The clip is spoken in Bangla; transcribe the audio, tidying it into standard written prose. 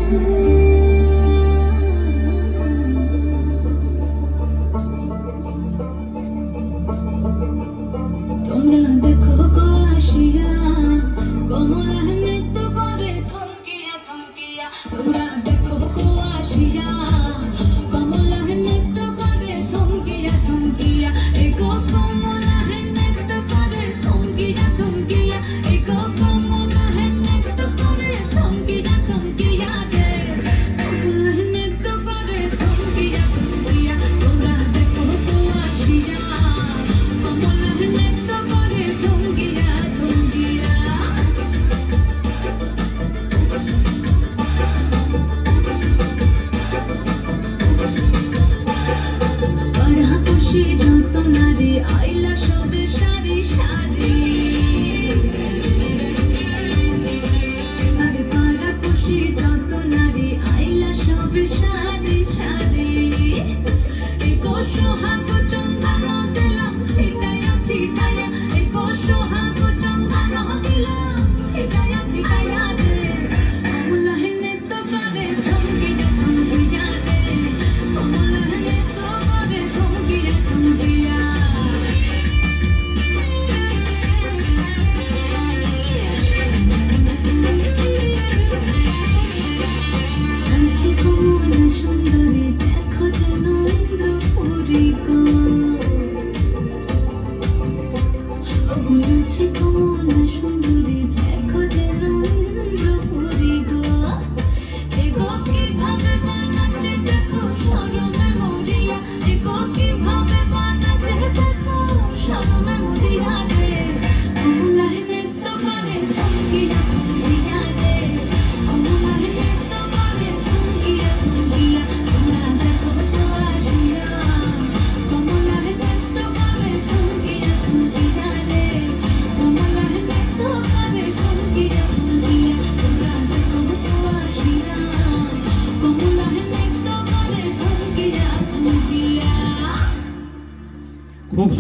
তোমরা দেখো গো আসিয়া কমলা নৃত্য করে থমকিয়া থমকিয়া। তোমরা দেখো গো আসিয়া কমলা নৃত্য করে থমকিয়া থমকিয়া। এগো কমলা নৃত্য করে থমকিয়া থমকিয়া। এগো কমলা নৃত্য করে থমকিয়া থমকিয়া রে। কমলা নৃত্য করে থমকিয়া থমকিয়া। তোমরা দেখো গো আসিয়া কমলা নৃত্য করে থমকিয়া থমকিয়া। পাড়া খুশি যত নারী আইলা সবে সারি সারি। আরে পাড়া খুশি যত নারী আইলা সবে সারি সারি। এগো সোহাগ চন্দন দিলাম ছিটাইয়া ছিটাইয়া। এগো সোহাগ চন্দন দিলাম ছিটাইয়া ছিটাইয়া রে। কমলা নৃত্য করে থমকিয়া থমকিয়া রে। কমলা নৃত্য করে থমকিয়া থমকিয়া। কাছে কমলা সুন্দরী দেখো যেন ইন্দ্রপুরী গো। কাছে কমলা সুন্দরী দেখো যেন ইন্দ্রপুরী গো। এগো কিভাবে বানাচ্ছে দেখো শরমে মরিয়া। এগো কিভাবে বানাচ্ছে দেখো শরমে মরিয়া রে। কমলা নৃত্য করে থমকিয়া থমকিয়া রে। কমলা নৃত্য করে থমকিয়া থমকিয়া। তোমরা দেখো তো আসিয়া কমলা নৃত্য করে থমকিয়া থমকিয়া রে। কমলা নৃত্য করে থমকিয়া থমকিয়া। তোমরা দেখো তো আসিয়া কমলা নৃত্য করে থমকিয়া থমকিয়া। খুব